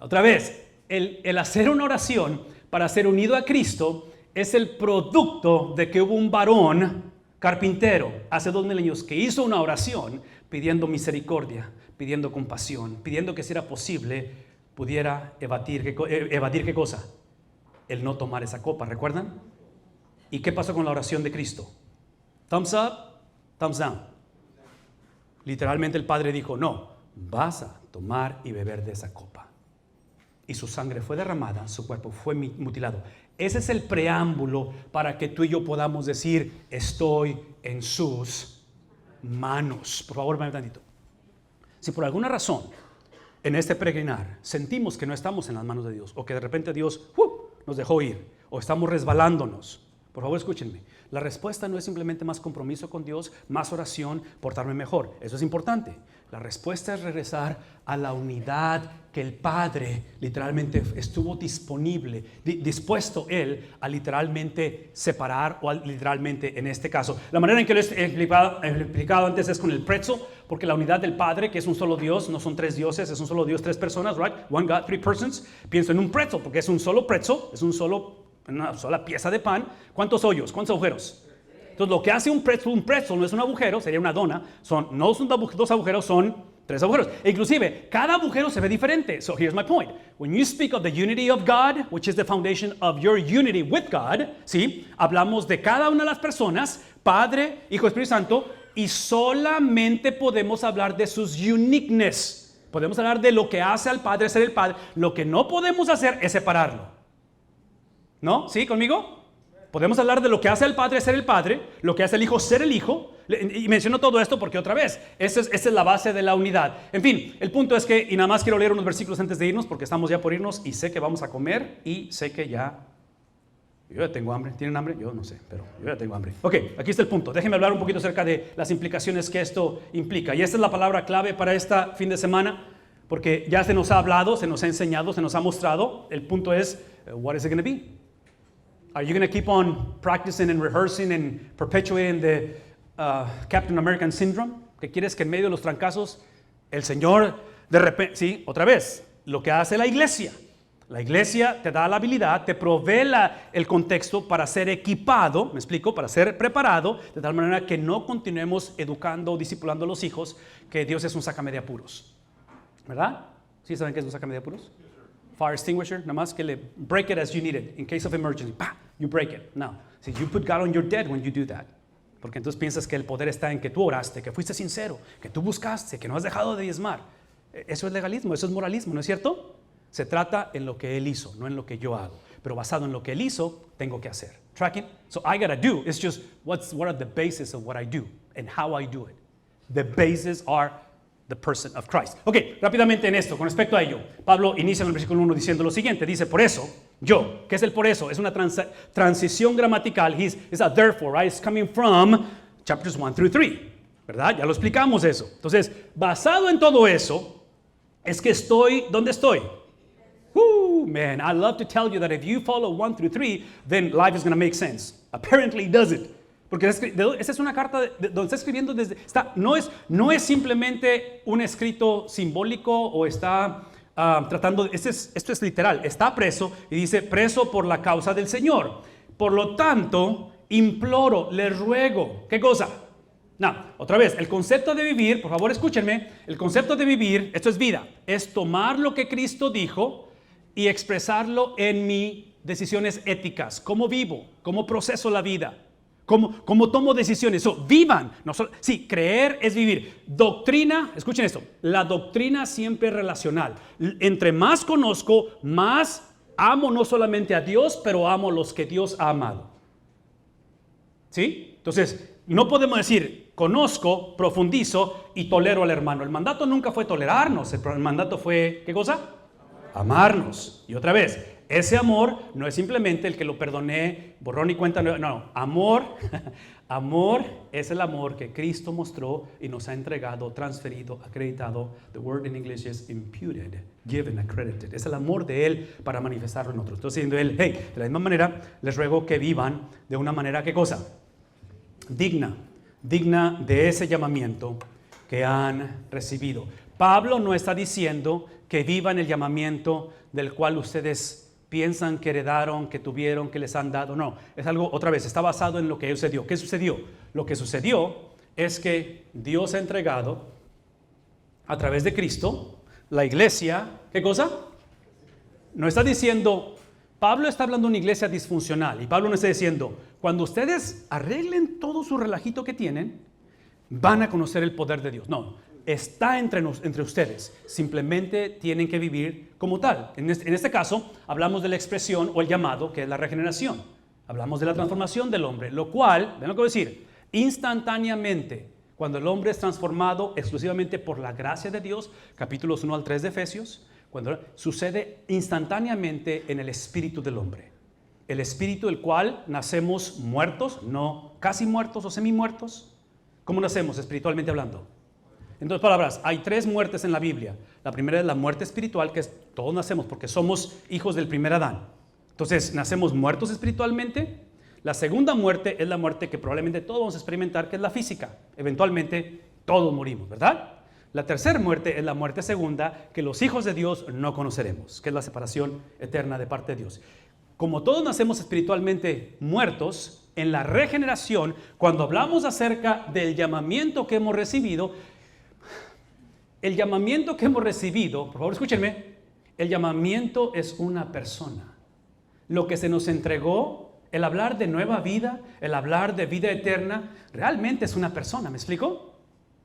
Otra vez, el hacer una oración para ser unido a Cristo es el producto de que hubo un varón carpintero hace 2000 años que hizo una oración pidiendo misericordia, pidiendo compasión, pidiendo que si era posible pudiera evadir ¿qué cosa? El no tomar esa copa, ¿recuerdan? ¿Y qué pasó con la oración de Cristo? Thumbs up, thumbs down. Literalmente el Padre dijo, no, vas a tomar y beber de esa copa. Y su sangre fue derramada, su cuerpo fue mutilado. Ese es el preámbulo para que tú y yo podamos decir, estoy en sus manos. Por favor, ven tantito. Si por alguna razón en este peregrinar sentimos que no estamos en las manos de Dios o que de repente Dios nos dejó ir o estamos resbalándonos, por favor escúchenme, la respuesta no es simplemente más compromiso con Dios, más oración, portarme mejor. Eso es importante. La respuesta es regresar a la unidad que el Padre literalmente estuvo disponible, dispuesto Él a literalmente separar o a literalmente en este caso. La manera en que lo he explicado antes es con el pretzel, porque la unidad del Padre, que es un solo Dios, no son tres dioses, es un solo Dios, tres personas, right? One God, three persons. Pienso en un pretzel, porque es un solo pretzel, es una sola pieza de pan. ¿Cuántos hoyos? ¿Cuántos agujeros? Entonces, lo que hace un pretzel no es un agujero, sería una dona. No son dos agujeros, son tres agujeros. E inclusive, cada agujero se ve diferente. So, here's my point. When you speak of the unity of God, which is the foundation of your unity with God, ¿sí? Hablamos de cada una de las personas, Padre, Hijo, Espíritu Santo, y solamente podemos hablar de sus uniqueness. Podemos hablar de lo que hace al Padre ser el Padre. Lo que no podemos hacer es separarlo. ¿No? ¿Sí? ¿Conmigo? Podemos hablar de lo que hace el Padre ser el Padre, lo que hace el Hijo ser el Hijo, y menciono todo esto porque otra vez, esa es la base de la unidad. En fin, el punto es que, y nada más quiero leer unos versículos antes de irnos porque estamos ya por irnos y sé que vamos a comer y sé que yo ya tengo hambre. ¿Tienen hambre? Yo no sé, pero yo ya tengo hambre. Ok, aquí está el punto. Déjenme hablar un poquito acerca de las implicaciones que esto implica. Y esta es la palabra clave para este fin de semana, porque ya se nos ha hablado, se nos ha enseñado, se nos ha mostrado. El punto es, what is it going to be? Are you going to keep on practicing and rehearsing and perpetuating the Captain American syndrome? ¿Que quieres que en medio de los trancazos el Señor de repente, sí, otra vez, lo que hace la iglesia te da la habilidad, te provee el contexto para ser equipado, me explico, para ser preparado, de tal manera que no continuemos educando o discipulando a los hijos, que Dios es un sácame de apuros, ¿verdad? ¿Sí saben qué es un sácame de apuros? Fire extinguisher, nada más que le break it as you need it, in case of emergency, ¡pah! You break it. No, see, you put God on your dead when you do that. Porque entonces piensas que el poder está en que tú oraste, que fuiste sincero, que tú buscaste, que no has dejado de diezmar. Eso es legalismo, eso es moralismo, ¿no es cierto? Se trata en lo que Él hizo, no en lo que yo hago. Pero basado en lo que Él hizo, tengo que hacer. Tracking? So I gotta do, it's just what are the basis of what I do and how I do it. The bases are the person of Christ. Ok, rápidamente en esto, con respecto a ello, Pablo inicia en el versículo 1 diciendo lo siguiente, dice, por eso, yo, ¿qué es el por eso? Es una transición gramatical, it's a therefore, right? It's coming from chapters 1 through 3, ¿verdad? Ya lo explicamos eso. Entonces, basado en todo eso, es que ¿dónde estoy? Man, I love to tell you that if you follow 1 through 3, then life is going to make sense. Apparently it doesn't. Porque esa es una carta donde está escribiendo no es simplemente un escrito simbólico o está tratando, esto es literal, está preso y dice preso por la causa del Señor. Por lo tanto, imploro, le ruego, ¿qué cosa? No, otra vez, el concepto de vivir, por favor escúchenme, el concepto de vivir, esto es vida, es tomar lo que Cristo dijo y expresarlo en mis decisiones éticas, cómo vivo, cómo proceso la vida. ¿Cómo tomo decisiones? Vivan. Sí, creer es vivir. Doctrina, escuchen esto, la doctrina siempre es relacional. Entre más conozco, más amo no solamente a Dios, pero amo a los que Dios ha amado. ¿Sí? Entonces, no podemos decir, conozco, profundizo y tolero al hermano. El mandato nunca fue tolerarnos, el mandato fue, ¿qué cosa? Amarnos. Y otra vez, ese amor no es simplemente el que lo perdoné, borrón y cuenta nueva. No, amor es el amor que Cristo mostró y nos ha entregado, transferido, acreditado. The word in English is imputed, given, accredited. Es el amor de Él para manifestarlo en otros. Entonces diciendo Él, hey, de la misma manera les ruego que vivan de una manera, ¿qué cosa? Digna de ese llamamiento que han recibido. Pablo no está diciendo que vivan el llamamiento del cual ustedes piensan que heredaron, que tuvieron, que les han dado. No, es algo, otra vez, está basado en lo que sucedió. ¿Qué sucedió? Lo que sucedió es que Dios ha entregado a través de Cristo la iglesia. ¿Qué cosa? No está diciendo, Pablo está hablando de una iglesia disfuncional y Pablo no está diciendo, cuando ustedes arreglen todo su relajito que tienen, van a conocer el poder de Dios. No. Está entre ustedes, simplemente tienen que vivir como tal. En este caso, hablamos de la expresión o el llamado, que es la regeneración. Hablamos de la transformación del hombre, lo cual, ven lo que voy a decir, instantáneamente, Cuando el hombre es transformado exclusivamente por la gracia de Dios, capítulos 1 al 3 de Efesios, cuando sucede instantáneamente en el espíritu del hombre. El espíritu del cual nacemos muertos, no casi muertos o semi-muertos. ¿Cómo nacemos espiritualmente hablando? En otras palabras, hay 3 muertes en la Biblia. La primera es la muerte espiritual, que es todos nacemos porque somos hijos del primer Adán. Entonces, nacemos muertos espiritualmente. La segunda muerte es la muerte que probablemente todos vamos a experimentar, que es la física. Eventualmente todos morimos, ¿verdad? La tercera muerte es la muerte segunda, que los hijos de Dios no conoceremos, que es la separación eterna de parte de Dios. Como todos nacemos espiritualmente muertos, en la regeneración, cuando hablamos acerca del llamamiento que hemos recibido, por favor escúchenme, el llamamiento es una persona. Lo que se nos entregó, el hablar de nueva vida, el hablar de vida eterna, realmente es una persona, ¿me explico?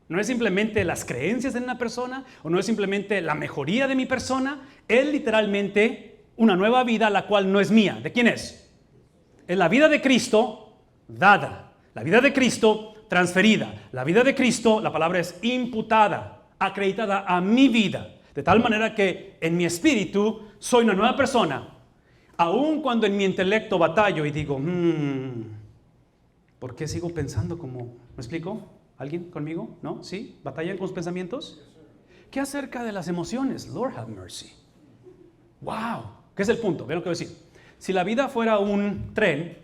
No es simplemente las creencias de una persona, o no es simplemente la mejoría de mi persona, es literalmente una nueva vida, la cual no es mía. ¿De quién es? Es la vida de Cristo dada, la vida de Cristo transferida, la vida de Cristo, la palabra es imputada, acreditada a mi vida, de tal manera que en mi espíritu soy una nueva persona. Aun cuando en mi intelecto batallo y digo, ¿por qué sigo pensando como? ¿Me explico? ¿Alguien conmigo? ¿No? ¿Sí? ¿Batallan con los pensamientos? ¿Qué acerca de las emociones? Lord have mercy. ¡Wow! ¿Qué es el punto? Vean lo que voy a decir. Si la vida fuera un tren,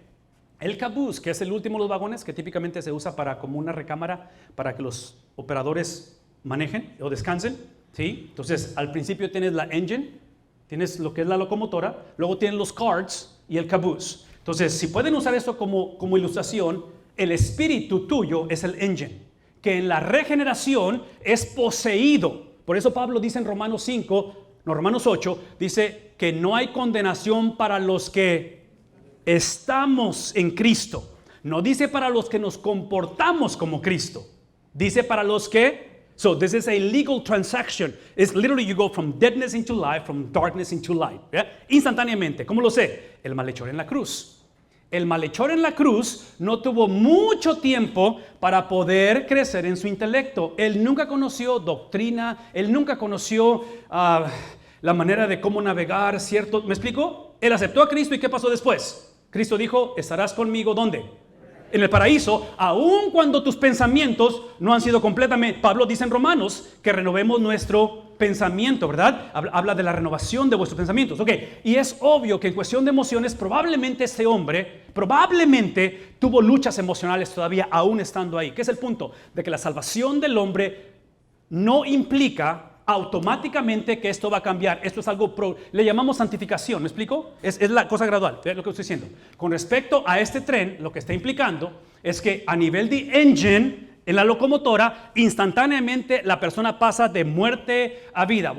el caboose, que es el último de los vagones, que típicamente se usa para como una recámara para que los operadores manejen o descansen, ¿sí? Entonces, al principio tienes la engine, tienes lo que es la locomotora, luego tienes los carts y el caboose. Entonces, si pueden usar esto como ilustración, el espíritu tuyo es el engine, que en la regeneración es poseído. Por eso Pablo dice en Romanos 8, dice que no hay condenación para los que estamos en Cristo. No dice para los que nos comportamos como Cristo. Dice para los que... So this is a legal transaction. It's literally you go from deadness into life, from darkness into light. ¿Yeah? Instantáneamente. ¿Cómo lo sé? El malhechor en la cruz. El malhechor en la cruz no tuvo mucho tiempo para poder crecer en su intelecto. Él nunca conoció doctrina. Él nunca conoció la manera de cómo navegar, ¿cierto? ¿Me explico? Él aceptó a Cristo y ¿qué pasó después? Cristo dijo, estarás conmigo, ¿dónde? En el paraíso, aun cuando tus pensamientos no han sido completamente... Pablo dice en Romanos que renovemos nuestro pensamiento, ¿verdad? Habla de la renovación de vuestros pensamientos. Ok, y es obvio que en cuestión de emociones, probablemente este hombre, tuvo luchas emocionales todavía aún estando ahí. ¿Qué es el punto? De que la salvación del hombre no implica automáticamente que esto va a cambiar. Esto es algo, le llamamos santificación, ¿me explico? Es la cosa gradual, es lo que estoy diciendo. Con respecto a este tren, lo que está implicando es que a nivel de engine, en la locomotora, instantáneamente la persona pasa de muerte a vida.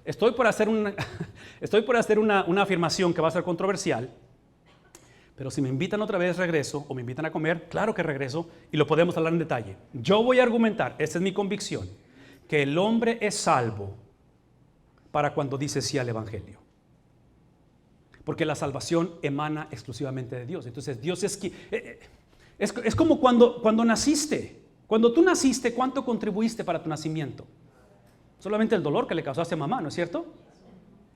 Estoy por hacer una afirmación que va a ser controversial, pero si me invitan otra vez regreso, o me invitan a comer, claro que regreso, y lo podemos hablar en detalle. Yo voy a argumentar, esta es mi convicción, que el hombre es salvo para cuando dice sí al Evangelio. Porque la salvación emana exclusivamente de Dios. Entonces Dios es como cuando naciste. Cuando tú naciste, ¿cuánto contribuiste para tu nacimiento? Solamente el dolor que le causaste a mamá, ¿no es cierto?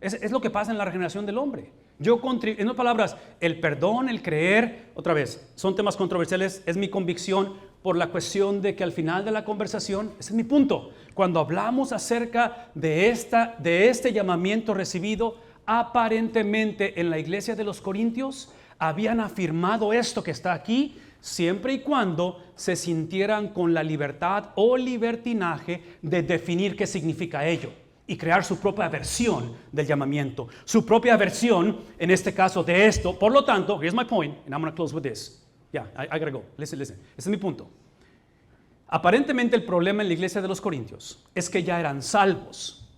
Es lo que pasa en la regeneración del hombre. En otras palabras, el perdón, el creer, otra vez, son temas controversiales, es mi convicción por la cuestión de que al final de la conversación, ese es mi punto, cuando hablamos acerca de este llamamiento recibido, aparentemente en la iglesia de los Corintios habían afirmado esto que está aquí, siempre y cuando se sintieran con la libertad o libertinaje de definir qué significa ello y crear su propia versión del llamamiento, su propia versión, en este caso, de esto. Por lo tanto, here's my point, and I'm going to close with this. Yeah, I gotta go. Listen. Ese es mi punto. Aparentemente el problema en la iglesia de los Corintios es que ya eran salvos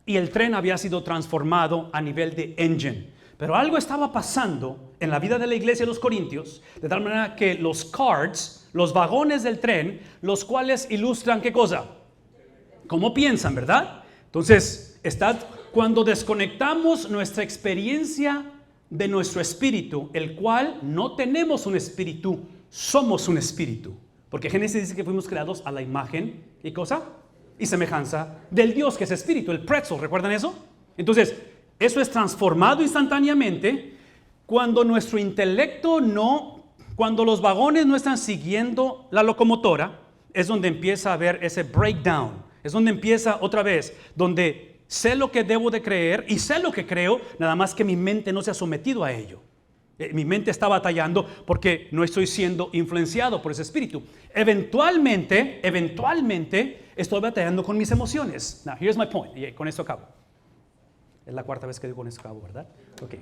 y el tren había sido transformado a nivel de engine. Pero algo estaba pasando en la vida de la iglesia de los Corintios, de tal manera que los carts, los vagones del tren, los cuales ilustran ¿qué cosa? ¿Cómo piensan, verdad? Entonces, cuando desconectamos nuestra experiencia de nuestro espíritu, el cual no tenemos un espíritu, somos un espíritu. Porque Génesis dice que fuimos creados a la imagen, ¿y cosa? Y semejanza del Dios que es espíritu, el pretzel, ¿recuerdan eso? Entonces, eso es transformado instantáneamente cuando nuestro intelecto cuando los vagones no están siguiendo la locomotora, es donde empieza a haber ese breakdown, es donde empieza otra vez, donde sé lo que debo de creer y sé lo que creo, nada más que mi mente no se ha sometido a ello. Mi mente está batallando porque no estoy siendo influenciado por ese espíritu. Eventualmente, estoy batallando con mis emociones. Now, here's my point. Y con esto acabo. Es la cuarta vez que digo con esto acabo, ¿verdad? Ok.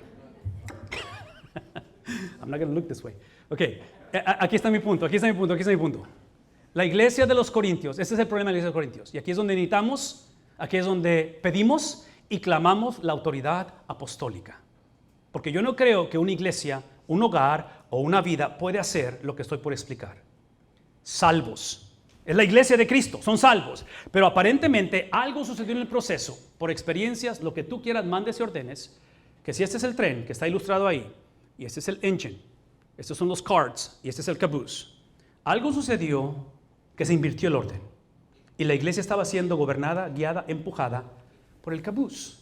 I'm not going to look this way. Ok. Aquí está mi punto. La iglesia de los Corintios, este es el problema de la iglesia de los Corintios. Y aquí es donde necesitamos, aquí es donde pedimos y clamamos la autoridad apostólica. Porque yo no creo que una iglesia, un hogar o una vida puede hacer lo que estoy por explicar. Salvos. Es la iglesia de Cristo, son salvos. Pero aparentemente algo sucedió en el proceso, por experiencias, lo que tú quieras, mandes y ordenes, que si este es el tren que está ilustrado ahí, y este es el engine, estos son los cards, y este es el caboose. Algo sucedió que se invirtió el orden. Y la iglesia estaba siendo gobernada, guiada, empujada por el caboose.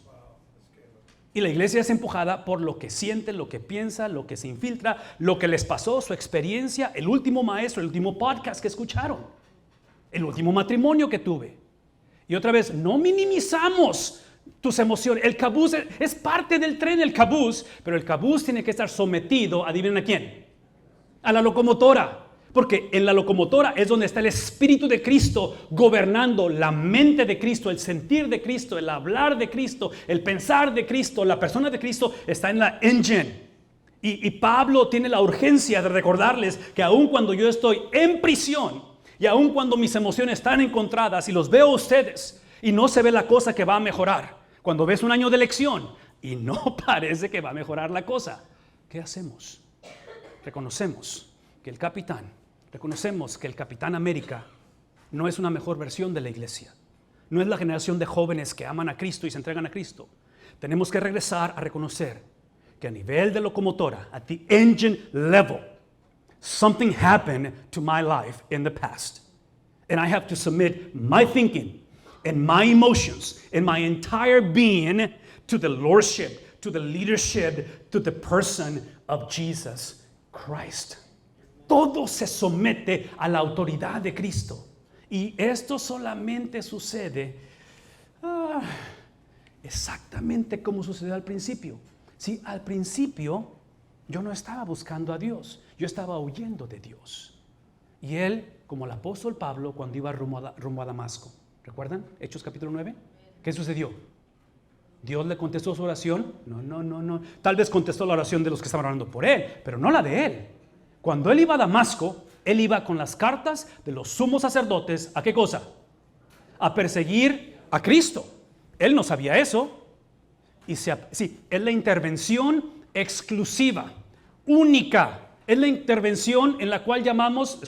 Y la iglesia es empujada por lo que siente, lo que piensa, lo que se infiltra, lo que les pasó, su experiencia, el último maestro, el último podcast que escucharon, el último matrimonio que tuve. Y otra vez, no minimizamos tus emociones. El caboose es parte del tren, el caboose, pero el caboose tiene que estar sometido, ¿adivinen a quién? A la locomotora. Porque en la locomotora es donde está el Espíritu de Cristo gobernando la mente de Cristo, el sentir de Cristo, el hablar de Cristo, el pensar de Cristo, la persona de Cristo está en la engine. Y Pablo tiene la urgencia de recordarles que aun cuando yo estoy en prisión y aun cuando mis emociones están encontradas y los veo a ustedes y no se ve la cosa que va a mejorar, cuando ves un año de lección y no parece que va a mejorar la cosa, ¿qué hacemos? Reconocemos que el Capitán América no es una mejor versión de la iglesia. No es la generación de jóvenes que aman a Cristo y se entregan a Cristo. Tenemos que regresar a reconocer que a nivel de locomotora, at the engine level, something happened to my life in the past. And I have to submit my thinking and my emotions and my entire being to the lordship, to the leadership, to the person of Jesus Christ. Todo se somete a la autoridad de Cristo. Y esto solamente sucede exactamente como sucedió al principio. Sí, al principio yo no estaba buscando a Dios, yo estaba huyendo de Dios. Y él, como el apóstol Pablo, cuando iba rumbo a Damasco, ¿recuerdan? Hechos capítulo 9. ¿Qué sucedió? ¿Dios le contestó su oración? No. Tal vez contestó la oración de los que estaban orando por él, pero no la de él. Cuando él iba a Damasco, él iba con las cartas de los sumos sacerdotes, ¿a qué cosa? A perseguir a Cristo. Él no sabía eso. Sí, es la intervención exclusiva, única. Es la intervención en la cual llamamos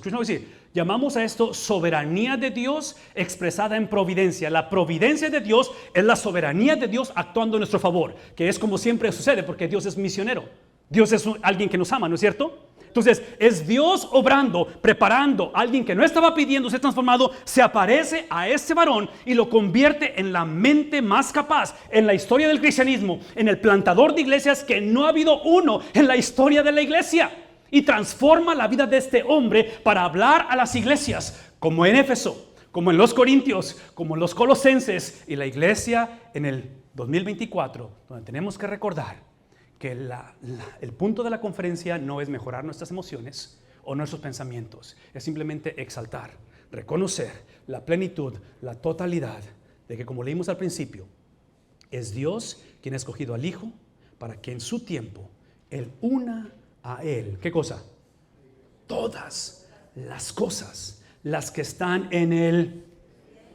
a esto soberanía de Dios expresada en providencia. La providencia de Dios es la soberanía de Dios actuando en nuestro favor, que es como siempre sucede porque Dios es misionero. Dios es alguien que nos ama, ¿no es cierto? Entonces, es Dios obrando, preparando a alguien que no estaba pidiendo ser transformado, se aparece a este varón y lo convierte en la mente más capaz en la historia del cristianismo, en el plantador de iglesias que no ha habido uno en la historia de la iglesia. Y transforma la vida de este hombre para hablar a las iglesias, como en Éfeso, como en los Corintios, como en los Colosenses y la iglesia en el 2024, donde tenemos que recordar que el punto de la conferencia no es mejorar nuestras emociones o nuestros pensamientos, es simplemente exaltar, reconocer la plenitud, la totalidad de que, como leímos al principio, es Dios quien ha escogido al Hijo para que en su tiempo Él una a Él. ¿Qué cosa? Todas las cosas, las que están en Él,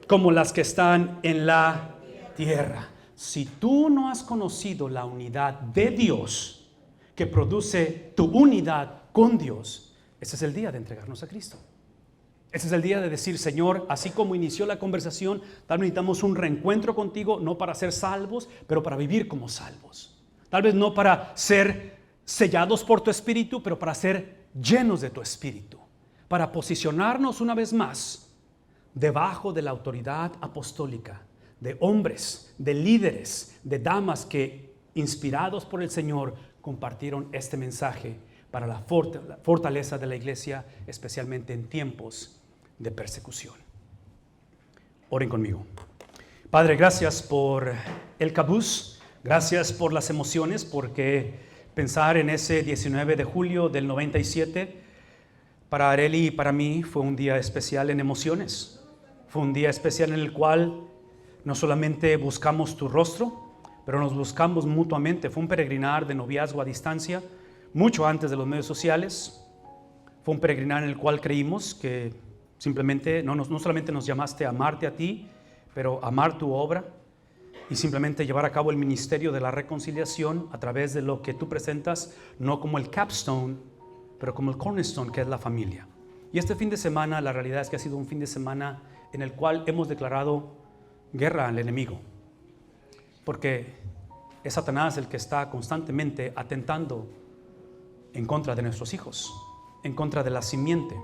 como las que están en la tierra. Si tú no has conocido la unidad de Dios que produce tu unidad con Dios, ese es el día de entregarnos a Cristo. Ese es el día de decir, Señor, así como inició la conversación, tal vez necesitamos un reencuentro contigo, no para ser salvos, pero para vivir como salvos. Tal vez no para ser sellados por tu espíritu, pero para ser llenos de tu espíritu. para posicionarnos una vez más debajo de la autoridad apostólica, de hombres, de líderes, de damas que, inspirados por el Señor, compartieron este mensaje para la fortaleza de la iglesia, especialmente en tiempos de persecución. Oren conmigo. Padre, gracias por el cabuz, gracias por las emociones, porque pensar en ese 19 de julio del 97, para Arely y para mí fue un día especial en emociones. Fue un día especial en el cual no solamente buscamos tu rostro, pero nos buscamos mutuamente. Fue un peregrinar de noviazgo a distancia, mucho antes de los medios sociales. Fue un peregrinar en el cual creímos que simplemente no solamente nos llamaste a amarte a ti, pero amar tu obra y simplemente llevar a cabo el ministerio de la reconciliación a través de lo que tú presentas, no como el capstone, pero como el cornerstone, que es la familia. Y este fin de semana, la realidad es que ha sido un fin de semana en el cual hemos declarado guerra al enemigo, porque es Satanás el que está constantemente atentando en contra de nuestros hijos, en contra de la simiente,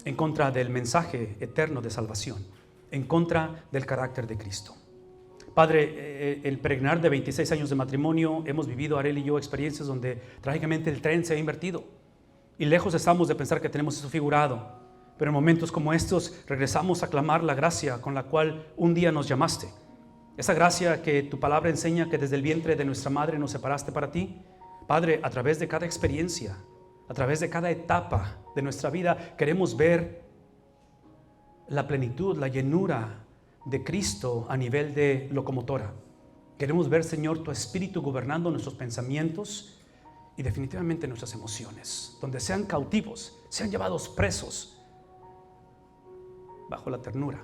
en contra del mensaje eterno de salvación, en contra del carácter de Cristo. Padre, el peregrinar de 26 años de matrimonio, hemos vivido, Arely y yo, experiencias donde trágicamente el tren se ha invertido y lejos estamos de pensar que tenemos eso figurado, pero en momentos como estos regresamos a clamar la gracia con la cual un día nos llamaste. Esa gracia que tu palabra enseña que desde el vientre de nuestra madre nos separaste para ti. Padre, a través de cada experiencia, a través de cada etapa de nuestra vida, queremos ver la plenitud, la llenura de Cristo a nivel de locomotora. Queremos ver, Señor, tu Espíritu gobernando nuestros pensamientos y definitivamente nuestras emociones, donde sean cautivos, sean llevados presos bajo la ternura,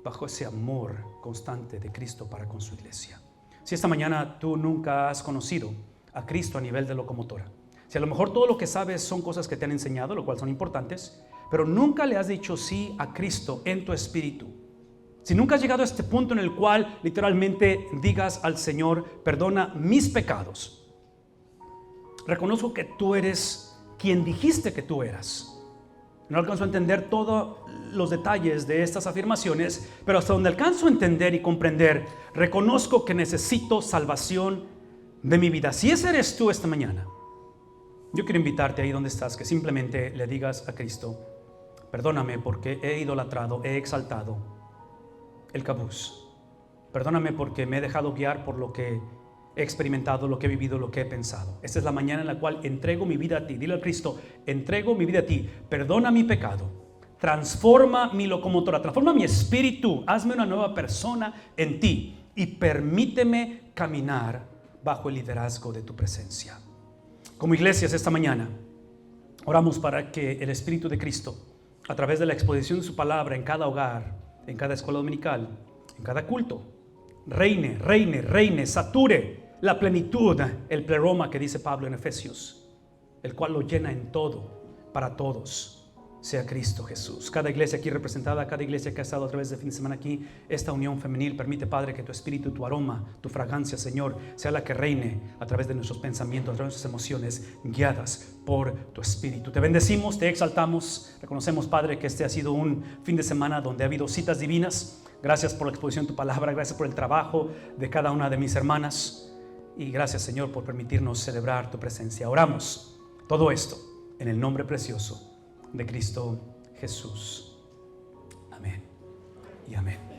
bajo ese amor constante de Cristo para con su iglesia. Si esta mañana tú nunca has conocido a Cristo a nivel de locomotora, si a lo mejor todo lo que sabes son cosas que te han enseñado, lo cual son importantes, pero nunca le has dicho sí a Cristo en tu espíritu, si nunca has llegado a este punto en el cual literalmente digas al Señor, perdona mis pecados, reconozco que tú eres quien dijiste que tú eras. No alcanzo a entender todos los detalles de estas afirmaciones, pero hasta donde alcanzo a entender y comprender, reconozco que necesito salvación de mi vida. Si ese eres tú esta mañana, yo quiero invitarte ahí donde estás, que simplemente le digas a Cristo, perdóname porque he idolatrado, he exaltado el cabuz. Perdóname porque me he dejado guiar por lo que he experimentado, lo que he vivido, lo que he pensado. Esta es la mañana en la cual entrego mi vida a ti. Dile al Cristo, entrego mi vida a ti. Perdona mi pecado. Transforma mi locomotora. Transforma mi espíritu. Hazme una nueva persona en ti. Y permíteme caminar bajo el liderazgo de tu presencia. Como iglesias esta mañana, oramos para que el Espíritu de Cristo, a través de la exposición de su palabra en cada hogar, en cada escuela dominical, en cada culto, reine, sature la plenitud, el pleroma que dice Pablo en Efesios, el cual lo llena en todo, para todos, sea Cristo Jesús. Cada iglesia aquí representada, cada iglesia que ha estado a través de fin de semana aquí, esta unión femenil, permite, Padre, que tu espíritu, tu aroma, tu fragancia, Señor, sea la que reine a través de nuestros pensamientos, a través de nuestras emociones, guiadas por tu espíritu. Te bendecimos, te exaltamos, reconocemos, Padre, que este ha sido un fin de semana donde ha habido citas divinas. Gracias por la exposición de tu palabra, gracias por el trabajo de cada una de mis hermanas y gracias, Señor, por permitirnos celebrar tu presencia. Oramos todo esto en el nombre precioso de Cristo Jesús. Amén y amén.